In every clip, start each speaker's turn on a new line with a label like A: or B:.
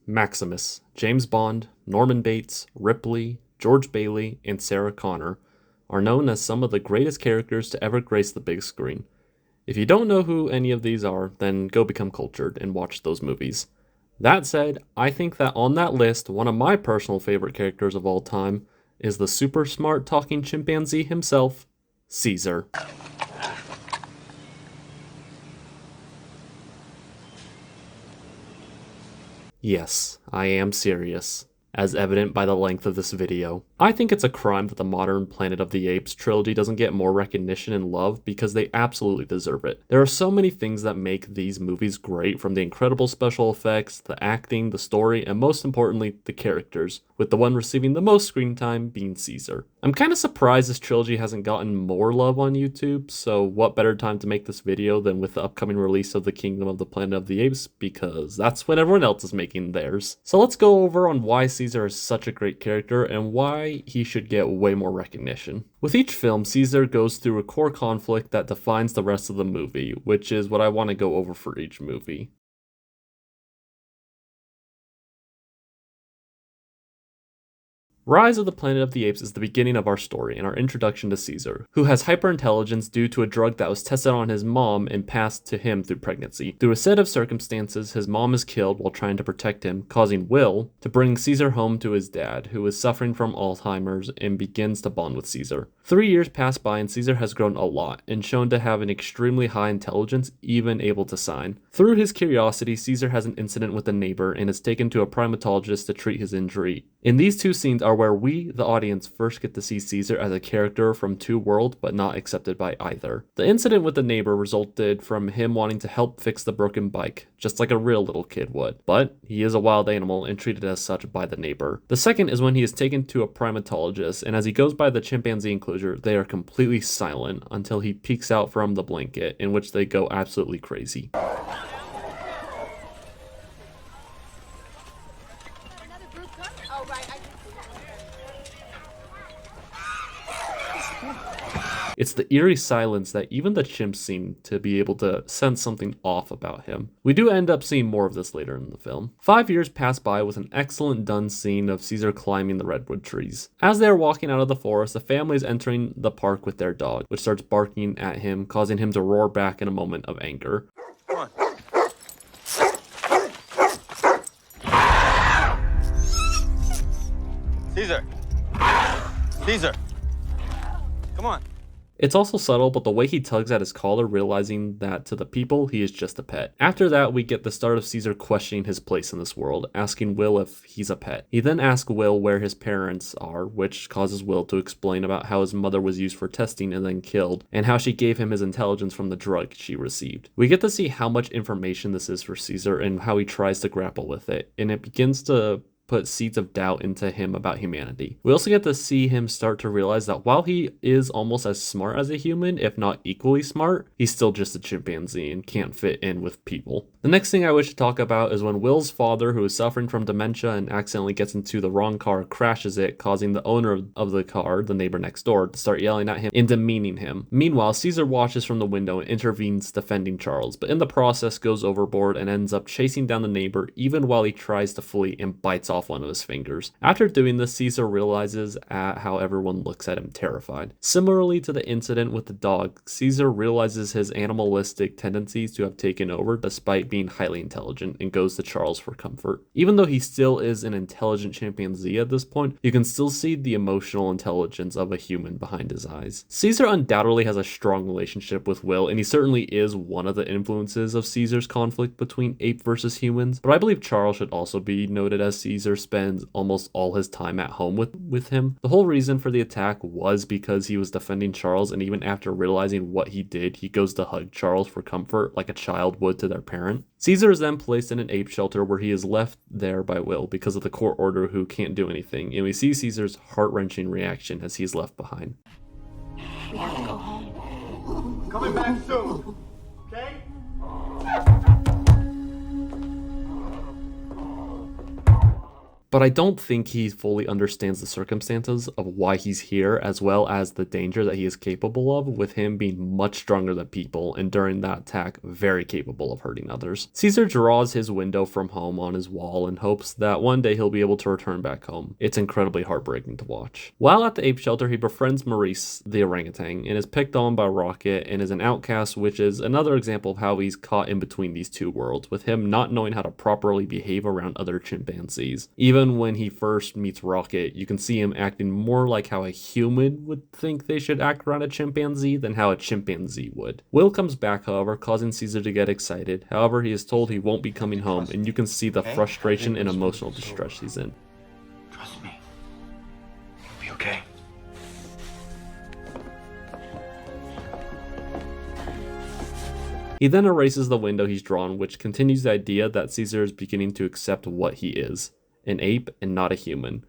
A: Maximus, James Bond, Norman Bates, Ripley, George Bailey, and Sarah Connor are known as some of the greatest characters to ever grace the big screen. If you don't know who any of these are, then go become cultured and watch those movies. That said, I think that on that list, one of my personal favorite characters of all time is the super smart talking chimpanzee himself, Caesar. Yes, I am serious, as evident by the length of this video. I think it's a crime that the modern Planet of the Apes trilogy doesn't get more recognition and love because they absolutely deserve it. There are so many things that make these movies great, from the incredible special effects, the acting, the story, and most importantly, the characters, with the one receiving the most screen time being Caesar. I'm kind of surprised this trilogy hasn't gotten more love on YouTube, so what better time to make this video than with the upcoming release of the Kingdom of the Planet of the Apes, because that's when everyone else is making theirs. So let's go over on why Caesar is such a great character and why he should get way more recognition. With each film, Caesar goes through a core conflict that defines the rest of the movie, which is what I want to go over for each movie. Rise of the Planet of the Apes is the beginning of our story and our introduction to Caesar, who has hyperintelligence due to a drug that was tested on his mom and passed to him through pregnancy. Through a set of circumstances, his mom is killed while trying to protect him, causing Will to bring Caesar home to his dad, who is suffering from Alzheimer's, and begins to bond with Caesar. 3 years pass by and Caesar has grown a lot and shown to have an extremely high intelligence, even able to sign. Through his curiosity, Caesar has an incident with a neighbor and is taken to a primatologist to treat his injury. In these two scenes are where we, the audience, first get to see Caesar as a character from two worlds but not accepted by either. The incident with the neighbor resulted from him wanting to help fix the broken bike, just like a real little kid would, but he is a wild animal and treated as such by the neighbor. The second is when he is taken to a primatologist, and as he goes by the chimpanzee enclosure, they are completely silent until he peeks out from the blanket, in which they go absolutely crazy. It's the eerie silence that even the chimps seem to be able to sense something off about him. We do end up seeing more of this later in the film. 5 years pass by with an excellent done scene of Caesar climbing the redwood trees. As they are walking out of the forest, the family is entering the park with their dog, which starts barking at him, causing him to roar back in a moment of anger.
B: Come on. Caesar! Caesar! Come on.
A: It's also subtle, but the way he tugs at his collar, realizing that to the people, he is just a pet. After that, we get the start of Caesar questioning his place in this world, asking Will if he's a pet. He then asks Will where his parents are, which causes Will to explain about how his mother was used for testing and then killed, and how she gave him his intelligence from the drug she received. We get to see how much information this is for Caesar and how he tries to grapple with it, and it begins to put seeds of doubt into him about humanity. We also get to see him start to realize that while he is almost as smart as a human, if not equally smart, he's still just a chimpanzee and can't fit in with people. The next thing I wish to talk about is when Will's father, who is suffering from dementia and accidentally gets into the wrong car, crashes it, causing the owner of the car, the neighbor next door, to start yelling at him and demeaning him. Meanwhile, Caesar watches from the window and intervenes defending Charles, but in the process goes overboard and ends up chasing down the neighbor even while he tries to flee and bites off one of his fingers. After doing this, Caesar realizes at how everyone looks at him terrified. Similarly to the incident with the dog, Caesar realizes his animalistic tendencies to have taken over despite being highly intelligent and goes to Charles for comfort. Even though he still is an intelligent chimpanzee at this point, you can still see the emotional intelligence of a human behind his eyes. Caesar undoubtedly has a strong relationship with Will, and he certainly is one of the influences of Caesar's conflict between ape versus humans, but I believe Charles should also be noted, as Caesar spends almost all his time at home with him. The whole reason for the attack was because he was defending Charles, and even after realizing what he did, he goes to hug Charles for comfort like a child would to their parent. Caesar is then placed in an ape shelter where he is left there by Will because of the court order, who can't do anything, and we see Caesar's heart-wrenching reaction as he's left behind.
C: We have to go home.
B: Coming back soon. Okay?
A: but I don't think he fully understands the circumstances of why he's here, as well as the danger that he is capable of, with him being much stronger than people, and during that attack, very capable of hurting others. Caesar draws his window from home on his wall in hopes that one day he'll be able to return back home. It's incredibly heartbreaking to watch. While at the ape shelter, he befriends Maurice, the orangutan, and is picked on by Rocket and is an outcast, which is another example of how he's caught in between these two worlds, with him not knowing how to properly behave around other chimpanzees. Even when he first meets Rocket, you can see him acting more like how a human would think they should act around a chimpanzee than how a chimpanzee would. Will comes back, however, causing Caesar to get excited. However, he is told he won't be coming home, and you can see the frustration and emotional distress he's in.
B: Trust me. You'll be okay.
A: He then erases the window he's drawn, which continues the idea that Caesar is beginning to accept what he is, an ape and not a human.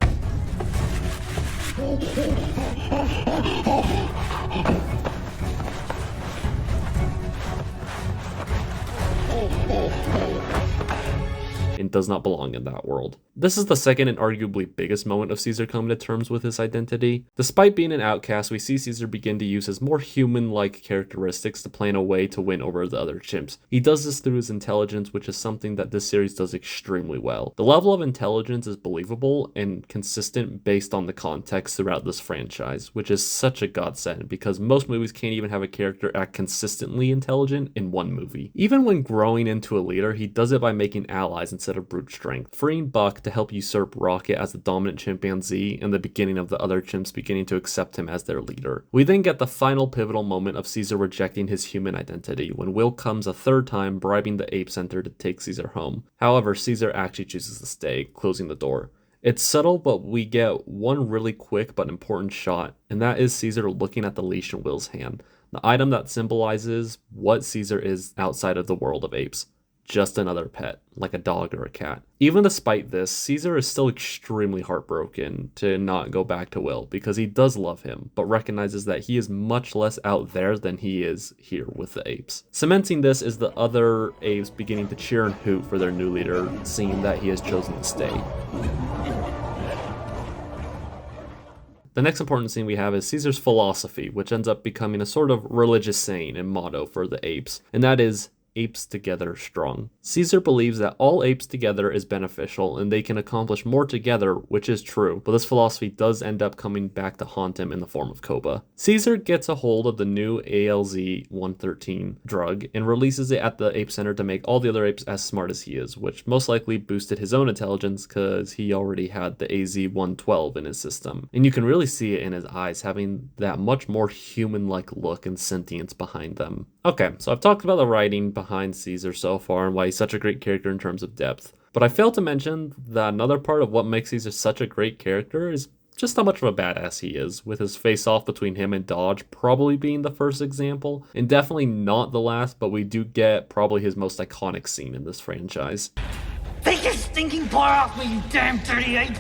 A: And does not belong in that world. This is the second and arguably biggest moment of Caesar coming to terms with his identity. Despite being an outcast, we see Caesar begin to use his more human-like characteristics to plan a way to win over the other chimps. He does this through his intelligence, which is something that this series does extremely well. The level of intelligence is believable and consistent based on the context throughout this franchise, which is such a godsend because most movies can't even have a character act consistently intelligent in one movie. Even when growing into a leader, he does it by making allies instead of brute strength, freeing Buck to help usurp Rocket as the dominant chimpanzee, and the beginning of the other chimps beginning to accept him as their leader. We then get the final pivotal moment of Caesar rejecting his human identity when Will comes a third time, bribing the ape center to take Caesar home. However, Caesar actually chooses to stay, closing the door. It's subtle, but we get one really quick but important shot, and that is Caesar looking at the leash in Will's hand, the item that symbolizes what Caesar is outside of the world of apes. Just another pet, like a dog or a cat. Even despite this, Caesar is still extremely heartbroken to not go back to Will because he does love him, but recognizes that he is much less out there than he is here with the apes. Cementing this is the other apes beginning to cheer and hoot for their new leader, seeing that he has chosen to stay. The next important scene we have is Caesar's philosophy, which ends up becoming a sort of religious saying and motto for the apes, and that is, apes together strong. Caesar believes that all apes together is beneficial and they can accomplish more together, which is true, but this philosophy does end up coming back to haunt him in the form of Koba. Caesar gets a hold of the new ALZ-113 drug and releases it at the ape center to make all the other apes as smart as he is, which most likely boosted his own intelligence because he already had the AZ-112 in his system. And you can really see it in his eyes, having that much more human-like look and sentience behind them. Okay, so I've talked about the writing behind Caesar so far and why he's such a great character in terms of depth. But I failed to mention that another part of what makes Caesar such a great character is just how much of a badass he is, with his face-off between him and Dodge probably being the first example, and definitely not the last, but we do get probably his most iconic scene in this franchise.
D: Take your stinking paw off me, you damn dirty ape!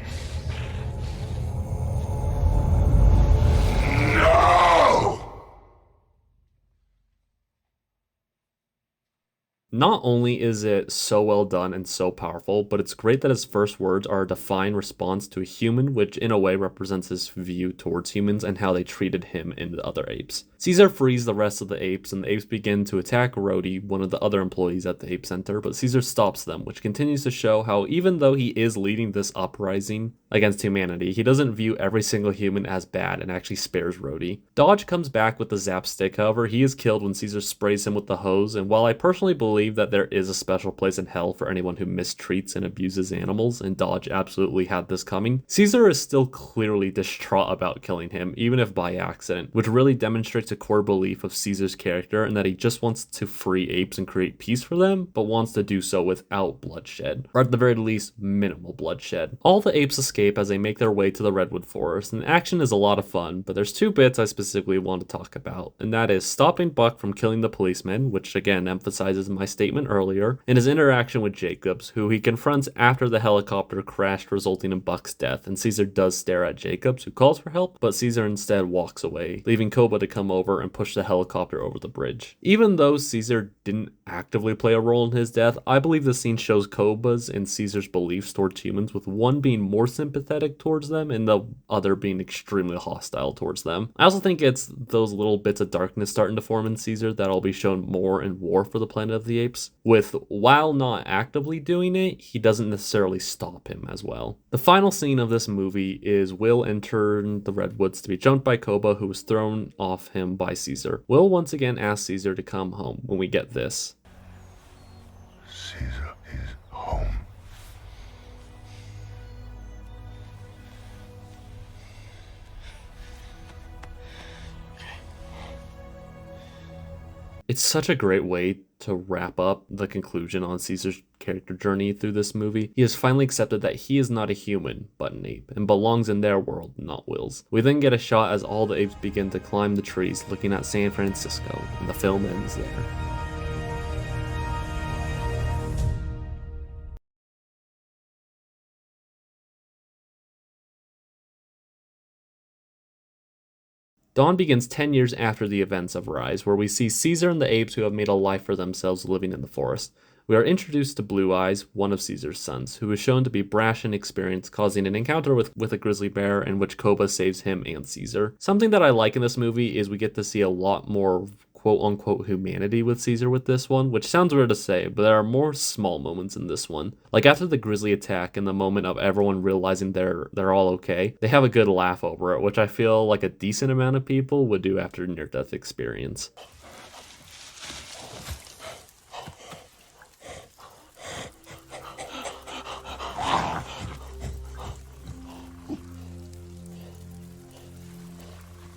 A: Not only is it so well done and so powerful, but it's great that his first words are a defined response to a human, which in a way represents his view towards humans and how they treated him and the other apes. Caesar frees the rest of the apes, and the apes begin to attack Rhodey, one of the other employees at the ape center, but Caesar stops them, which continues to show how even though he is leading this uprising against humanity, he doesn't view every single human as bad and actually spares Rhodey. Dodge comes back with the zap stick, however, he is killed when Caesar sprays him with the hose, and while I personally believe that there is a special place in hell for anyone who mistreats and abuses animals, and Dodge absolutely had this coming, Caesar is still clearly distraught about killing him, even if by accident, which really demonstrates a core belief of Caesar's character and that he just wants to free apes and create peace for them, but wants to do so without bloodshed, or at the very least, minimal bloodshed. All the apes escape escape as they make their way to the redwood forest, and action is a lot of fun, but there's two bits I specifically want to talk about, and that is stopping Buck from killing the policeman, which again emphasizes my statement earlier, and his interaction with Jacobs, who he confronts after the helicopter crashed resulting in Buck's death, and Caesar does stare at Jacobs, who calls for help, but Caesar instead walks away, leaving Koba to come over and push the helicopter over the bridge. Even though Caesar didn't actively play a role in his death, I believe the scene shows Koba's and Caesar's beliefs towards humans, with one being more sympathetic towards them and the other being extremely hostile towards them. I also think it's those little bits of darkness starting to form in Caesar that'll be shown more in War for the Planet of the Apes, with while not actively doing it, he doesn't necessarily stop him as well. The final scene of this movie is Will entering the redwoods to be jumped by Koba, who was thrown off him by Caesar. Will once again asks Caesar to come home when we get this.
E: Caesar is home.
A: It's such a great way to wrap up the conclusion on Caesar's character journey through this movie. He has finally accepted that he is not a human, but an ape, and belongs in their world, not Will's. We then get a shot as all the apes begin to climb the trees, looking at San Francisco, and the film ends there. Dawn begins 10 years after the events of Rise, where we see Caesar and the apes who have made a life for themselves living in the forest. We are introduced to Blue Eyes, one of Caesar's sons, who is shown to be brash and experienced, causing an encounter with a grizzly bear in which Koba saves him and Caesar. Something that I like in this movie is we get to see a lot more quote-unquote humanity with Caesar with this one, which sounds weird to say, but there are more small moments in this one. Like after the grizzly attack and the moment of everyone realizing they're all okay, they have a good laugh over it, which I feel like a decent amount of people would do after a near-death experience.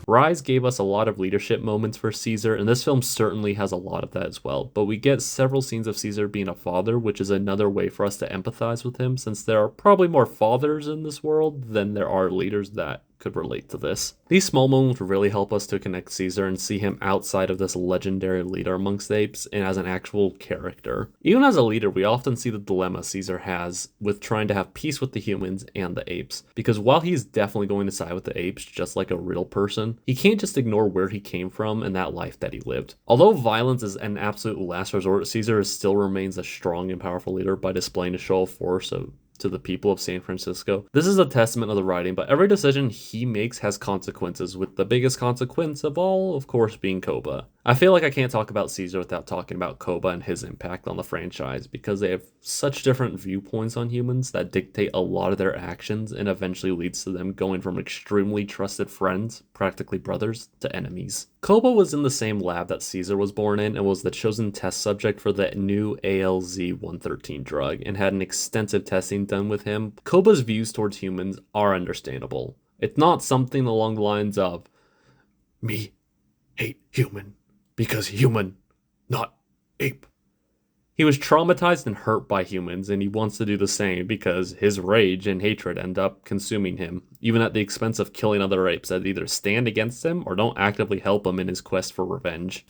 A: Rise gave us a lot of leadership moments for Caesar, and this film certainly has a lot of that as well, but we get several scenes of Caesar being a father, which is another way for us to empathize with him, since there are probably more fathers in this world than there are leaders that could relate to this. These small moments really help us to connect Caesar and see him outside of this legendary leader amongst the apes and as an actual character. Even as a leader, we often see the dilemma Caesar has with trying to have peace with the humans and the apes, because while he's definitely going to side with the apes just like a real person, he can't just ignore where he came from and that life that he lived. Although violence is an absolute last resort, Caesar still remains a strong and powerful leader by displaying a show of force to the people of San Francisco. This is a testament of the writing, but every decision he makes has consequences, with the biggest consequence of all, of course, being Koba. I feel like I can't talk about Caesar without talking about Koba and his impact on the franchise, because they have such different viewpoints on humans that dictate a lot of their actions and eventually leads to them going from extremely trusted friends, practically brothers, to enemies. Koba was in the same lab that Caesar was born in and was the chosen test subject for the new ALZ-113 drug and had an extensive testing done with him. Koba's views towards humans are understandable. It's not something along the lines of, "Me hate human because human, not ape." He was traumatized and hurt by humans, and he wants to do the same because his rage and hatred end up consuming him, even at the expense of killing other apes that either stand against him or don't actively help him in his quest for revenge.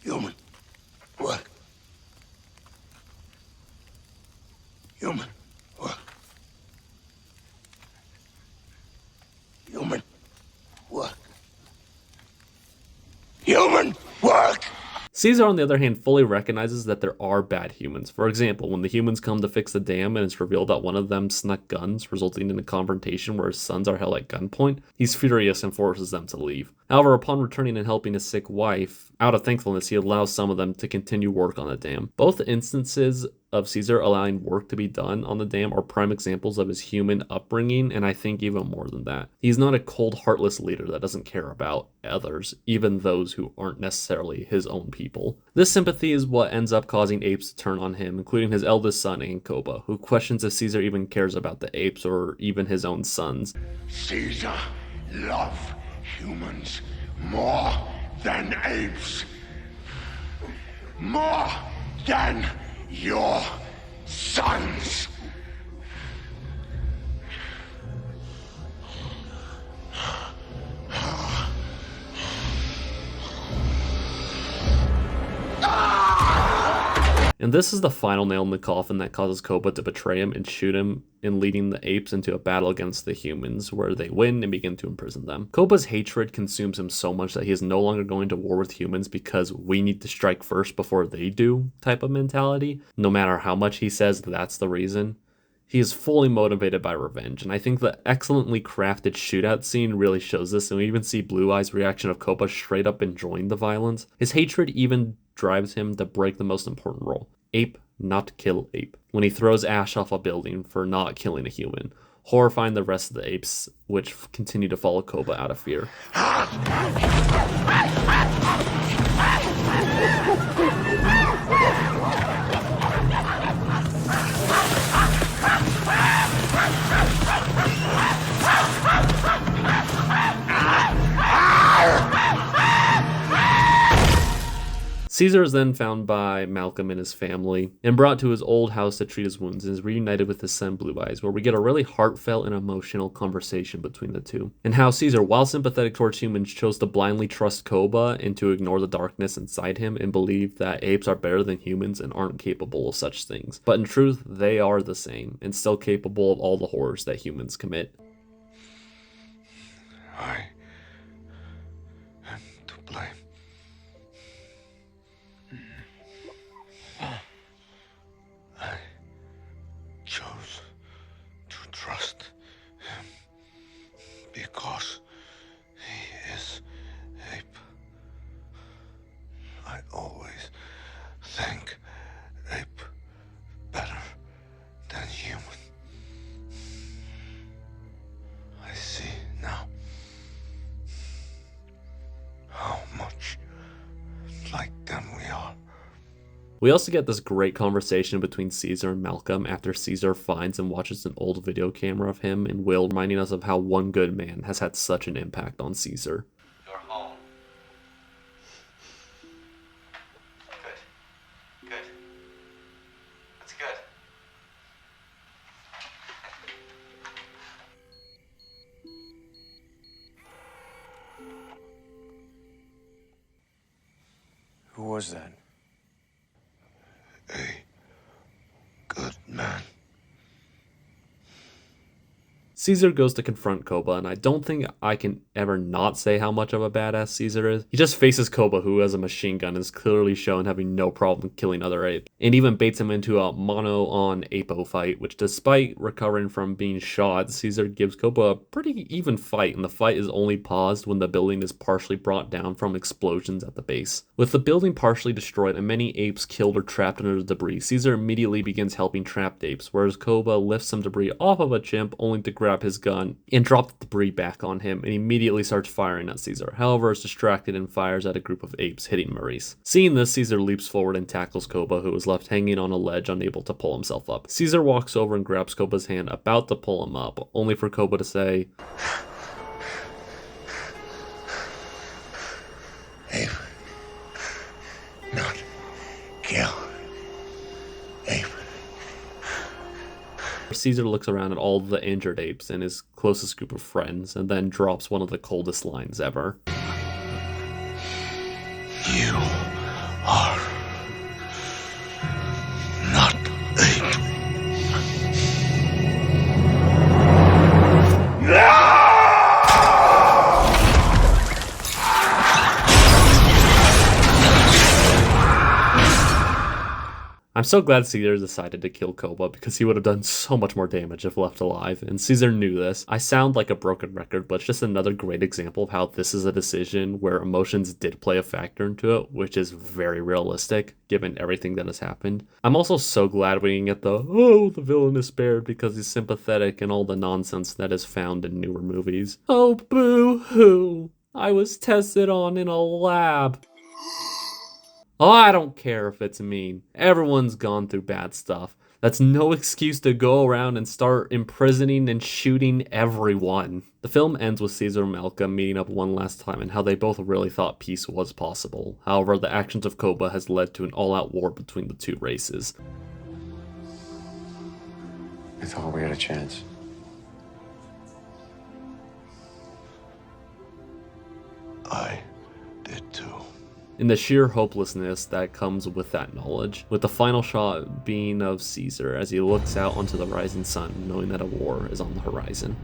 E: Human. What? Human. What? Human. What? Human work!
A: Caesar, on the other hand, fully recognizes that there are bad humans. For example, when the humans come to fix the dam and it's revealed that one of them snuck guns, resulting in a confrontation where his sons are held at gunpoint, he's furious and forces them to leave. However, upon returning and helping his sick wife, out of thankfulness, he allows some of them to continue work on the dam. Both instances of Caesar allowing work to be done on the dam are prime examples of his human upbringing, and I think even more than that. He's not a cold, heartless leader that doesn't care about others, even those who aren't necessarily his own people. This sympathy is what ends up causing apes to turn on him, including his eldest son, Koba, who questions if Caesar even cares about the apes or even his own sons.
E: Caesar love humans more than apes. More than your sons.
A: And this is the final nail in the coffin that causes Koba to betray him and shoot him, and leading the apes into a battle against the humans, where they win and begin to imprison them. Koba's hatred consumes him so much that he is no longer going to war with humans because we need to strike first before they do type of mentality, no matter how much he says that's the reason. He is fully motivated by revenge, and I think the excellently crafted shootout scene really shows this, and we even see Blue Eye's reaction of Koba straight up enjoying the violence. His hatred even drives him to break the most important rule: ape, not kill ape, when he throws Ash off a building for not killing a human, horrifying the rest of the apes, which continue to follow Koba out of fear. Caesar is then found by Malcolm and his family and brought to his old house to treat his wounds, and is reunited with his son Blue Eyes, where we get a really heartfelt and emotional conversation between the two. And how Caesar, while sympathetic towards humans, chose to blindly trust Koba and to ignore the darkness inside him and believe that apes are better than humans and aren't capable of such things. But in truth, they are the same and still capable of all the horrors that humans commit.
E: I am to blame. I chose to trust him because he is ape. I always think ape better than human. I see now how much like them we are.
A: We also get this great conversation between Caesar and Malcolm after Caesar finds and watches an old video camera of him and Will, reminding us of how one good man has had such an impact on Caesar.
B: You're home. Good. Good. That's good.
F: Who was that?
E: A good man.
A: Caesar goes to confront Koba, and I don't think I can ever not say how much of a badass Caesar is. He just faces Koba, who has a machine gun and is clearly shown having no problem killing other apes, and even baits him into a mono-on-apo fight, which despite recovering from being shot, Caesar gives Koba a pretty even fight, and the fight is only paused when the building is partially brought down from explosions at the base. With the building partially destroyed and many apes killed or trapped under the debris, Caesar immediately begins helping trapped apes, whereas Koba lifts some debris off of a chimp only to grab his gun and drop the debris back on him, and immediately starts firing at Caesar. However, is distracted and fires at a group of apes, hitting Maurice. Seeing this, Caesar leaps forward and tackles Koba, who is left hanging on a ledge, unable to pull himself up. Caesar walks over and grabs Koba's hand, about to pull him up, only for Koba to say,
E: Ape. Not kill. Ape.
A: Caesar looks around at all the injured apes and his closest group of friends, and then drops one of the coldest lines ever.
E: You are not ape.
A: I'm so glad Caesar decided to kill Koba because he would have done so much more damage if left alive, and Caesar knew this. I sound like a broken record, but it's just another great example of how this is a decision where emotions did play a factor into it, which is very realistic given everything that has happened. I'm also so glad we didn't get the villain is spared because he's sympathetic and all the nonsense that is found in newer movies. Oh, boo-hoo! I was tested on in a lab. Oh, I don't care if it's mean. Everyone's gone through bad stuff. That's no excuse to go around and start imprisoning and shooting everyone. The film ends with Caesar and Malcolm meeting up one last time and how they both really thought peace was possible. However, the actions of Koba has led to an all-out war between the two races.
F: I thought we had a chance.
E: I did too.
A: In the sheer hopelessness that comes with that knowledge, with the final shot being of Caesar as he looks out onto the rising sun, knowing that a war is on the horizon.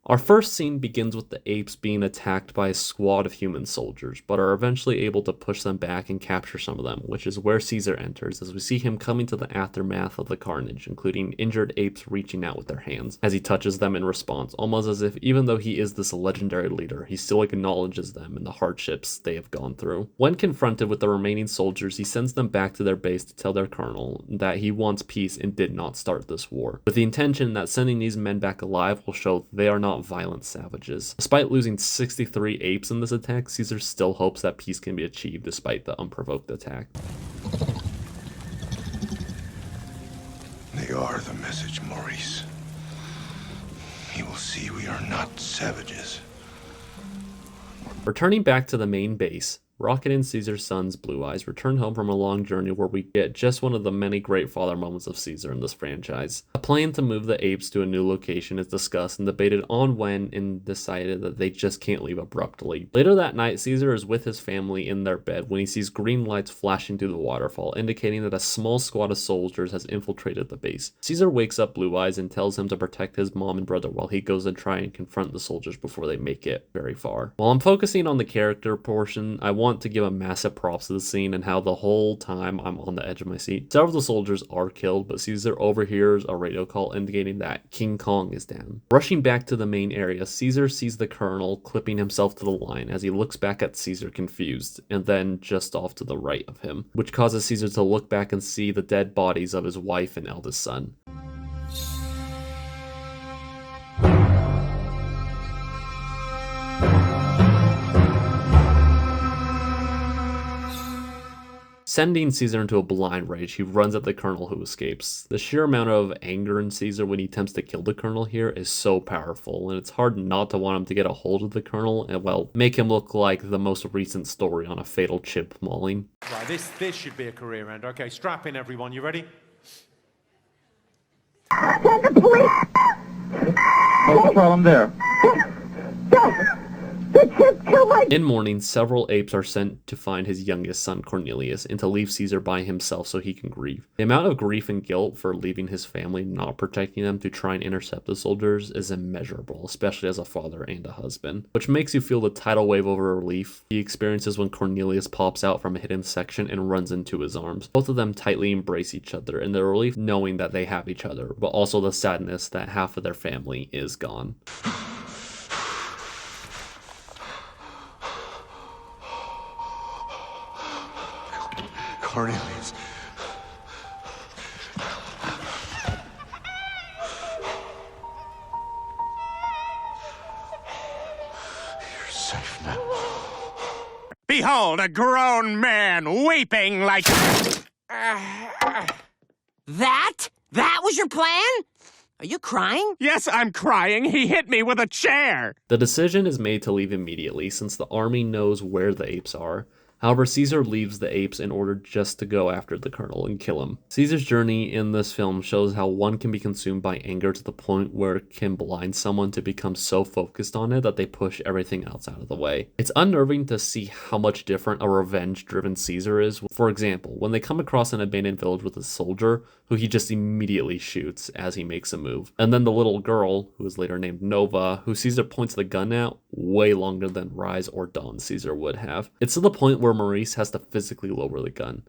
A: Our first scene begins with the apes being attacked by a squad of human soldiers, but are eventually able to push them back and capture some of them, which is where Caesar enters as we see him coming to the aftermath of the carnage, including injured apes reaching out with their hands as he touches them in response, almost as if even though he is this legendary leader, he still acknowledges them and the hardships they have gone through. When confronted with the remaining soldiers, he sends them back to their base to tell their colonel that he wants peace and did not start this war, with the intention that sending these men back alive will show they are not violent savages. Despite losing 63 apes in this attack, Caesar still hopes that peace can be achieved despite the unprovoked attack.
E: They are the message, Maurice. He will see we are not savages.
A: Returning back to the main base, Rocket and Caesar's sons, Blue Eyes, return home from a long journey where we get just one of the many great father moments of Caesar in this franchise. A plan to move the apes to a new location is discussed and debated on when, and decided that they just can't leave abruptly. Later that night, Caesar is with his family in their bed when he sees green lights flashing through the waterfall, indicating that a small squad of soldiers has infiltrated the base. Caesar wakes up Blue Eyes and tells him to protect his mom and brother while he goes and try and confront the soldiers before they make it very far. While I'm focusing on the character portion, I want to give a massive props to the scene and how the whole time I'm on the edge of my seat. Several of the soldiers are killed, but Caesar overhears a radio call indicating that King Kong is down. Rushing back to the main area, Caesar sees the colonel clipping himself to the line as he looks back at Caesar confused, and then just off to the right of him, which causes Caesar to look back and see the dead bodies of his wife and eldest son. Sending Caesar into a blind rage, he runs at the colonel who escapes. The sheer amount of anger in Caesar when he attempts to kill the colonel here is so powerful, and it's hard not to want him to get a hold of the colonel and, well, make him look like the most recent story on a fatal chimp mauling.
G: Right, this should be a career end. Okay, strap in everyone, you ready?
H: Send the police! What's the problem there? The chimp killed my...
A: In morning, several apes are sent to find his youngest son Cornelius and to leave Caesar by himself so he can grieve. The amount of grief and guilt for leaving his family, not protecting them to try and intercept the soldiers is immeasurable, especially as a father and a husband, which makes you feel the tidal wave of relief he experiences when Cornelius pops out from a hidden section and runs into his arms. Both of them tightly embrace each other, and the relief knowing that they have each other, but also the sadness that half of their family is gone.
E: Cornelius. You're safe now.
I: Behold a grown man weeping like...
D: That was your plan? Are you crying?
I: Yes, I'm crying. He hit me with a chair.
A: The decision is made to leave immediately since the army knows where the apes are. However, Caesar leaves the apes in order just to go after the colonel and kill him. Caesar's journey in this film shows how one can be consumed by anger to the point where it can blind someone to become so focused on it that they push everything else out of the way. It's unnerving to see how much different a revenge-driven Caesar is. For example, when they come across an abandoned village with a soldier who he just immediately shoots as he makes a move. And then the little girl, who is later named Nova, who Caesar points the gun at way longer than Rise or Dawn Caesar would have. It's to the point where Maurice has to physically lower the gun.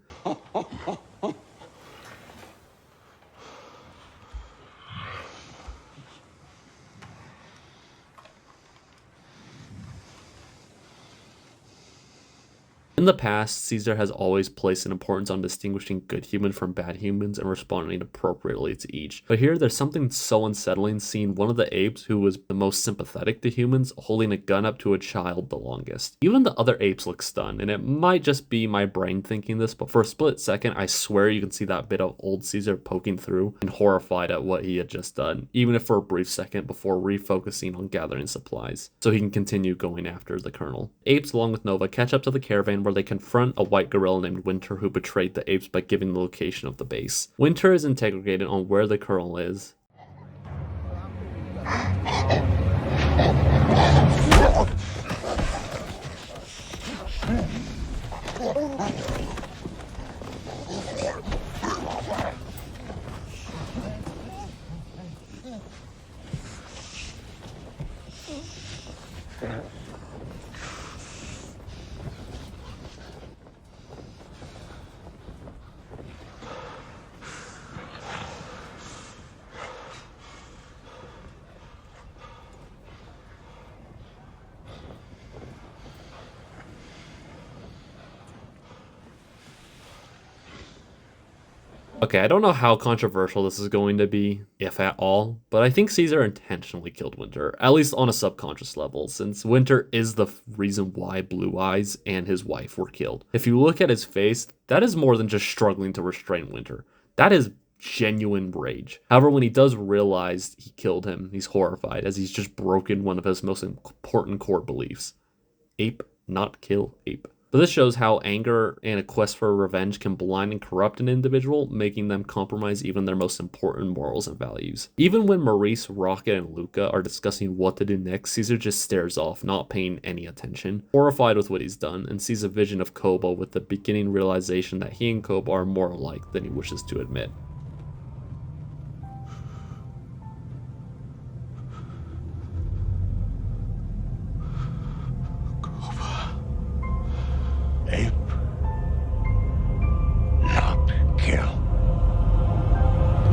A: In In the past, Caesar has always placed an importance on distinguishing good humans from bad humans and responding appropriately to each. But here, there's something so unsettling seeing one of the apes who was the most sympathetic to humans holding a gun up to a child the longest. Even the other apes look stunned, and it might just be my brain thinking this, but for a split second, I swear you can see that bit of old Caesar poking through and horrified at what he had just done, even if for a brief second before refocusing on gathering supplies, so he can continue going after the colonel. Apes, along with Nova, catch up to the caravan where they confront a white gorilla named Winter who betrayed the apes by giving the location of the base. Winter is interrogated on where the colonel is. Okay, I don't know how controversial this is going to be, if at all, but I think Caesar intentionally killed Winter, at least on a subconscious level, since Winter is the reason why Blue Eyes and his wife were killed. If you look at his face, that is more than just struggling to restrain Winter. That is genuine rage. However, when he does realize he killed him, he's horrified as he's just broken one of his most important core beliefs. Ape, not kill ape. But this shows how anger and a quest for revenge can blind and corrupt an individual, making them compromise even their most important morals and values. Even when Maurice, Rocket, and Luca are discussing what to do next, Caesar just stares off, not paying any attention, horrified with what he's done, and sees a vision of Koba with the beginning realization that he and Koba are more alike than he wishes to admit.
E: Ape. Not kill.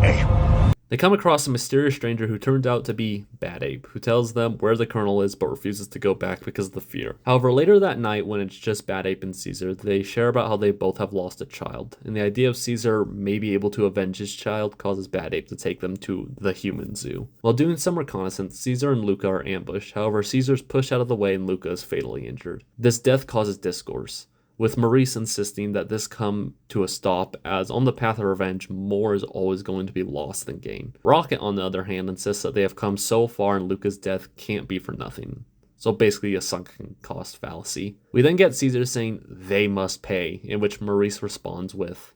E: Ape.
A: They come across a mysterious stranger who turns out to be Bad Ape, who tells them where the colonel is but refuses to go back because of the fear. However, later that night, when it's just Bad Ape and Caesar, they share about how they both have lost a child, and the idea of Caesar may be able to avenge his child causes Bad Ape to take them to the human zoo. While doing some reconnaissance, Caesar and Luca are ambushed. However, Caesar's pushed out of the way and Luca is fatally injured. This death causes discourse, with Maurice insisting that this come to a stop, as on the path of revenge, more is always going to be lost than gained. Rocket, on the other hand, insists that they have come so far and Luca's death can't be for nothing. So basically a sunken cost fallacy. We then get Caesar saying they must pay, in which Maurice responds with,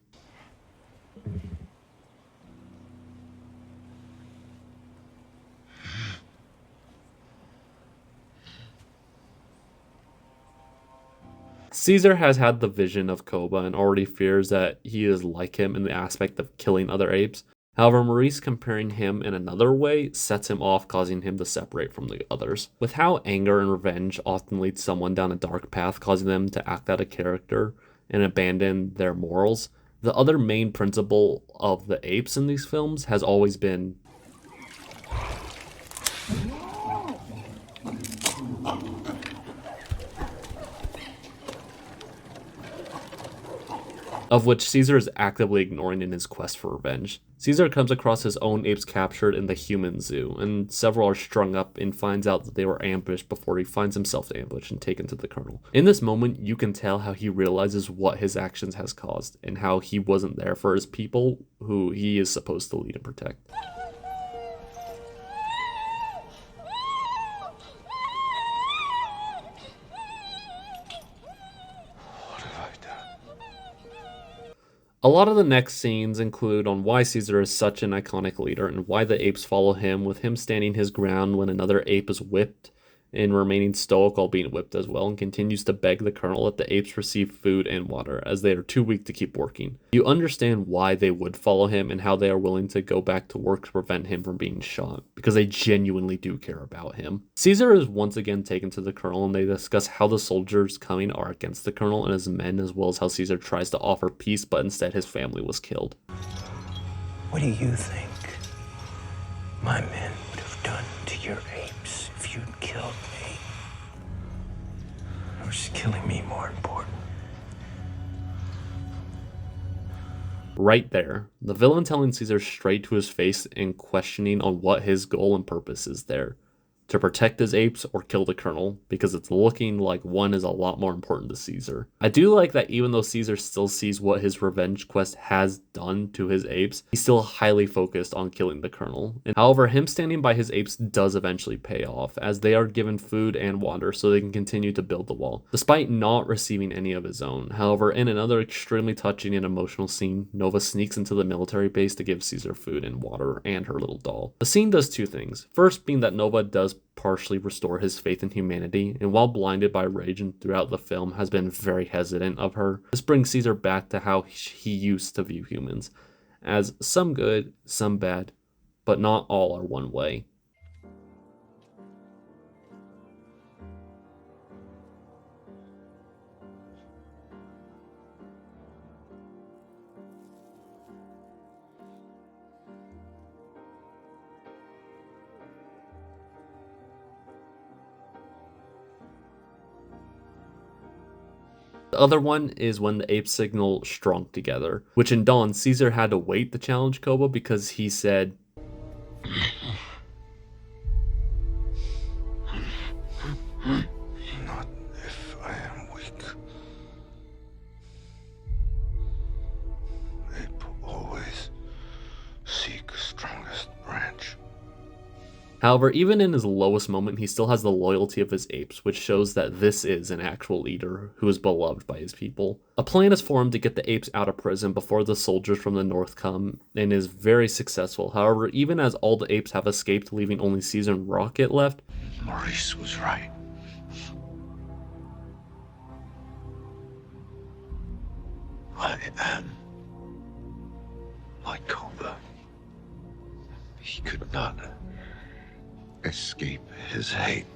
A: Caesar has had the vision of Koba and already fears that he is like him in the aspect of killing other apes. However, Maurice comparing him in another way sets him off, causing him to separate from the others. With how anger and revenge often lead someone down a dark path, causing them to act out of character and abandon their morals, the other main principle of the apes in these films has always been of which Caesar is actively ignoring in his quest for revenge. Caesar comes across his own apes captured in the human zoo, and several are strung up and finds out that they were ambushed before he finds himself ambushed and taken to the colonel. In this moment, you can tell how he realizes what his actions has caused, and how he wasn't there for his people who he is supposed to lead and protect. A lot of the next scenes include on why Caesar is such an iconic leader and why the apes follow him, with him standing his ground when another ape is whipped and remaining stoic while being whipped as well, and continues to beg the colonel that the apes receive food and water as they are too weak to keep working. You understand why they would follow him and how they are willing to go back to work to prevent him from being shot, because they genuinely do care about him. Caesar is once again taken to the colonel, and they discuss how the soldiers coming are against the colonel and his men, as well as how Caesar tries to offer peace, but instead his family was killed.
B: What do you think my men would have done to your apes if you'd killed me? Or is killing me more important?
A: Right there, the villain telling Caesar straight to his face and questioning on what his goal and purpose is there. To protect his apes or kill the colonel, because it's looking like one is a lot more important to Caesar. I do like that even though Caesar still sees what his revenge quest has done to his apes, he's still highly focused on killing the colonel. And however, him standing by his apes does eventually pay off, as they are given food and water so they can continue to build the wall, despite not receiving any of his own. However, in another extremely touching and emotional scene, Nova sneaks into the military base to give Caesar food and water and her little doll. The scene does two things. First being that Nova does partially restore his faith in humanity, and while blinded by rage and throughout the film has been very hesitant of her, this brings Caesar back to how he used to view humans, as some good, some bad, but not all are one way. The other one is when the apes signal strong together, which in Dawn, Caesar had to wait to challenge Koba because he said,
E: Not if I am weak. Ape always seek strongest branch.
A: However, even in his lowest moment, he still has the loyalty of his apes, which shows that this is an actual leader who is beloved by his people. A plan is formed to get the apes out of prison before the soldiers from the north come, and is very successful. However, even as all the apes have escaped, leaving only Caesar and Rocket left,
E: Maurice was right. I am like Cobra. He could not escape his hate.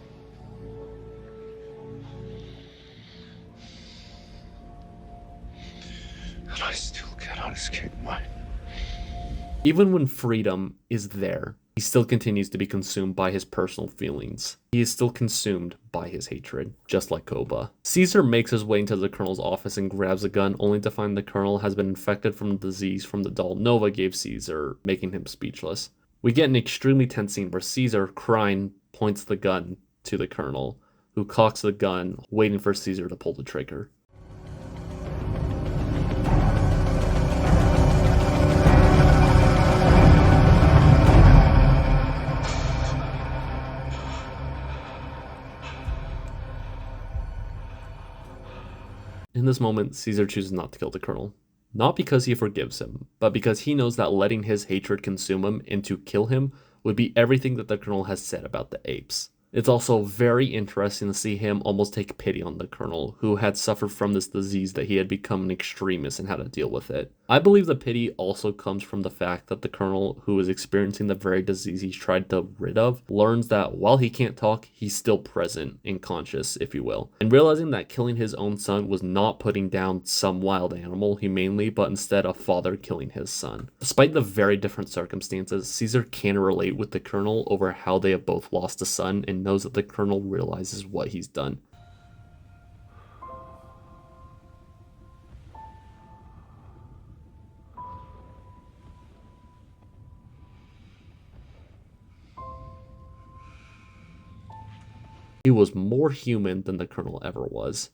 E: And I still cannot escape mine.
A: even when freedom is there, he still continues to be consumed by his personal feelings. He is still consumed by his hatred, just like Koba. Caesar makes his way into the Colonel's office and grabs a gun, only to find the Colonel has been infected from the disease from the doll Nova gave Caesar, making him speechless. We get an extremely tense scene where Caesar, crying, points the gun to the Colonel, who cocks the gun, waiting for Caesar to pull the trigger. In this moment, Caesar chooses not to kill the Colonel. Not because he forgives him, but because he knows that letting his hatred consume him and to kill him would be everything that the Colonel has said about the apes. It's also very interesting to see him almost take pity on the Colonel, who had suffered from this disease that he had become an extremist and had to deal with it. I believe the pity also comes from the fact that the Colonel, who is experiencing the very disease he's tried to rid of, learns that while he can't talk, he's still present and conscious, if you will. And realizing that killing his own son was not putting down some wild animal humanely, but instead a father killing his son. Despite the very different circumstances, Caesar can relate with the Colonel over how they have both lost a son and knows that the Colonel realizes what he's done. He was more human than the Colonel ever was.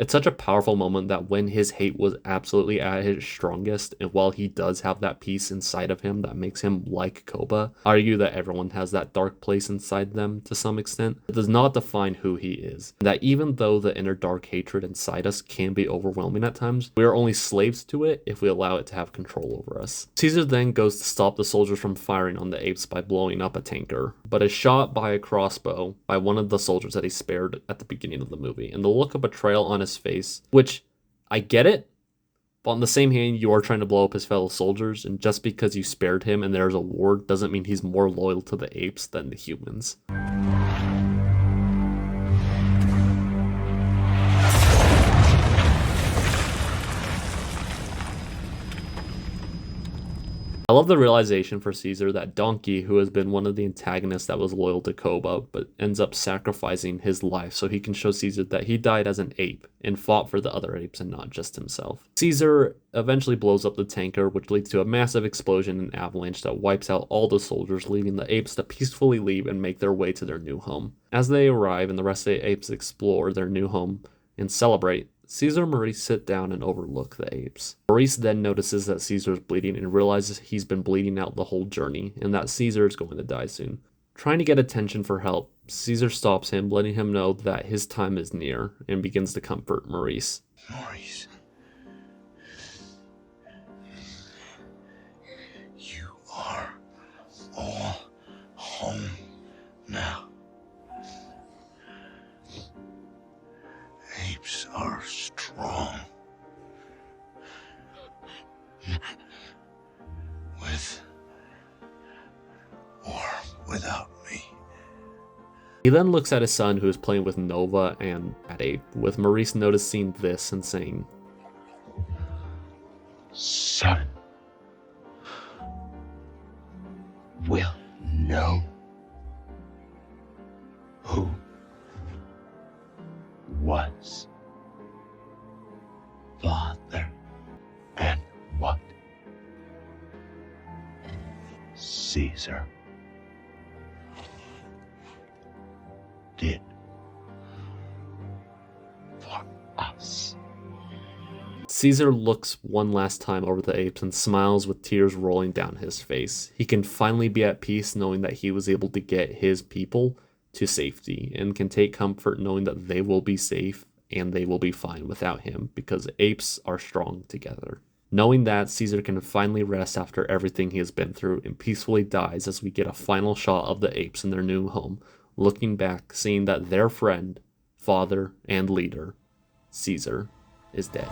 A: It's such a powerful moment that when his hate was absolutely at his strongest, and while he does have that peace inside of him that makes him like Koba, I argue that everyone has that dark place inside them to some extent. It does not define who he is. And that even though the inner dark hatred inside us can be overwhelming at times, we are only slaves to it if we allow it to have control over us. Caesar then goes to stop the soldiers from firing on the apes by blowing up a tanker, but is shot by a crossbow by one of the soldiers that he spared at the beginning of the movie. And the look of betrayal on his face, which I get it, but on the same hand, you are trying to blow up his fellow soldiers, and just because you spared him and there's a war doesn't mean he's more loyal to the apes than the humans. I love the realization for Caesar that Donkey, who has been one of the antagonists that was loyal to Koba, but ends up sacrificing his life so he can show Caesar that he died as an ape and fought for the other apes and not just himself. Caesar eventually blows up the tanker, which leads to a massive explosion and avalanche that wipes out all the soldiers, leaving the apes to peacefully leave and make their way to their new home. As they arrive and the rest of the apes explore their new home and celebrate, Caesar and Maurice sit down and overlook the apes. Maurice then notices that Caesar is bleeding and realizes he's been bleeding out the whole journey and that Caesar is going to die soon. Trying to get attention for help, Caesar stops him, letting him know that his time is near and begins to comfort Maurice.
E: Maurice. You are all home now. Apes are strong. With or without me.
A: He then looks at his son who is playing with Nova and at Ape, with Maurice noticing this and saying,
B: Son will know who was father and what Caesar did for us.
A: Caesar looks one last time over the apes and smiles with tears rolling down his face. He can finally be at peace knowing that he was able to get his people to safety and can take comfort knowing that they will be safe and they will be fine without him because apes are strong together. Knowing that, Caesar can finally rest after everything he has been through and peacefully dies as we get a final shot of the apes in their new home, looking back, seeing that their friend, father, and leader, Caesar, is dead.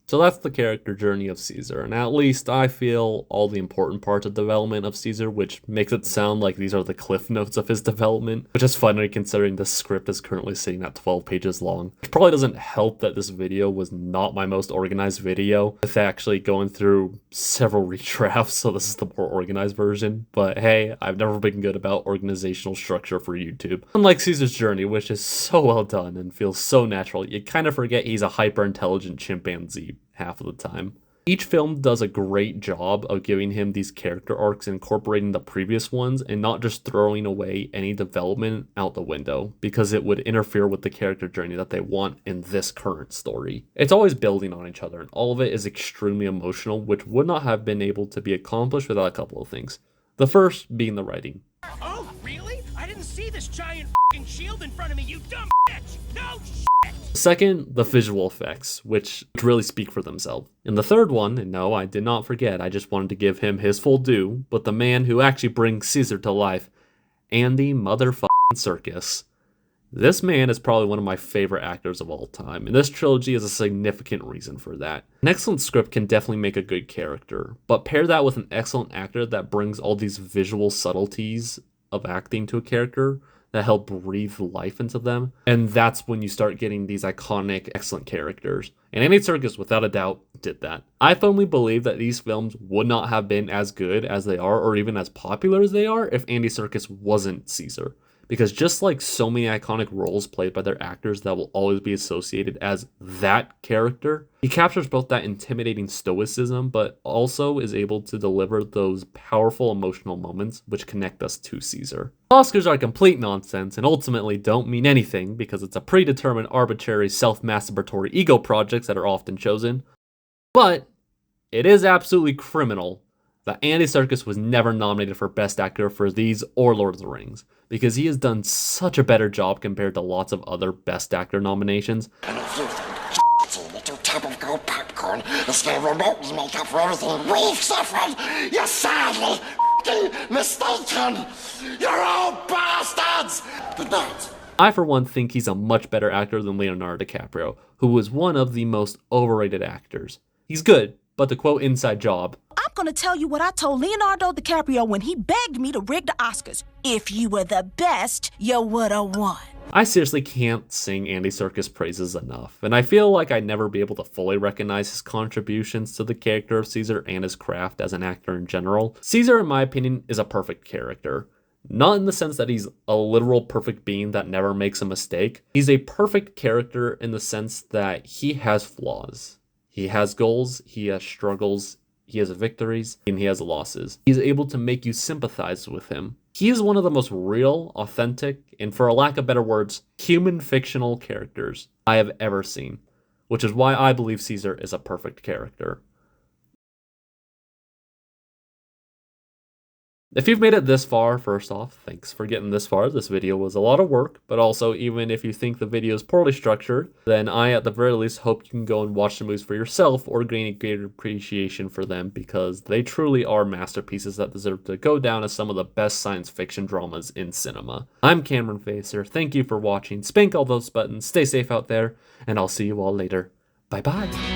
A: So that's the character journey of Caesar, and at least I feel all the important parts of development of Caesar, which makes it sound like these are the cliff notes of his development, which is funny considering the script is currently sitting at 12 pages long. It probably doesn't help that this video was not my most organized video, with actually going through several redrafts, so this is the more organized version, but hey, I've never been good about organizational structure for YouTube. Unlike Caesar's journey, which is so well done and feels so natural, you kind of forget he's a hyper-intelligent chimpanzee half of the time. Each film does a great job of giving him these character arcs and incorporating the previous ones and not just throwing away any development out the window because it would interfere with the character journey that they want in this current story. It's always building on each other and all of it is extremely emotional, which would not have been able to be accomplished without a couple of things. The first being the writing.
I: Oh, really? I didn't see this giant shield in front of me, you dumb bitch! No shit!
A: Second, the visual effects, which really speak for themselves. And the third one, and no, I did not forget, I just wanted to give him his full due, but the man who actually brings Caesar to life, Andy motherfucking Serkis. This man is probably one of my favorite actors of all time, and this trilogy is a significant reason for that. An excellent script can definitely make a good character, but pair that with an excellent actor that brings all these visual subtleties of acting to a character that help breathe life into them, and that's when you start getting these iconic, excellent characters. And Andy Serkis, without a doubt, did that. I firmly believe that these films would not have been as good as they are, or even as popular as they are, if Andy Serkis wasn't Caesar. Because just like so many iconic roles played by their actors that will always be associated as that character, he captures both that intimidating stoicism, but also is able to deliver those powerful emotional moments which connect us to Caesar. Oscars are complete nonsense and ultimately don't mean anything because it's a predetermined, arbitrary, self-masturbatory ego projects that are often chosen. But it is absolutely criminal that Andy Serkis was never nominated for Best Actor for these or Lord of the Rings, because he has done such a better job compared to lots of other Best Actor nominations.
J: And if you think the two type of gold popcorn is going to remotely make up for everything we've suffered, you're sadly mistaken! You're all bastards! Good night.
A: I, for one, think he's a much better actor than Leonardo DiCaprio, who was one of the most overrated actors. He's good, but to quote Inside Job,
K: I'm gonna tell you what I told Leonardo DiCaprio when he begged me to rig the Oscars. If you were the best, you would've won.
A: I seriously can't sing Andy Serkis praises enough, and I feel like I'd never be able to fully recognize his contributions to the character of Caesar and his craft as an actor in general. Caesar, in my opinion, is a perfect character. Not in the sense that he's a literal perfect being that never makes a mistake. He's a perfect character in the sense that he has flaws. He has goals, he has struggles, he has victories, and he has losses. He's able to make you sympathize with him. He is one of the most real, authentic, and for a lack of better words, human fictional characters I have ever seen, which is why I believe Caesar is a perfect character. If you've made it this far, first off, thanks for getting this far. This video was a lot of work, but also even if you think the video is poorly structured, then I at the very least hope you can go and watch the movies for yourself or gain a greater appreciation for them because they truly are masterpieces that deserve to go down as some of the best science fiction dramas in cinema. I'm Cameron Facer, thank you for watching, spank all those buttons, stay safe out there, and I'll see you all later. Bye bye.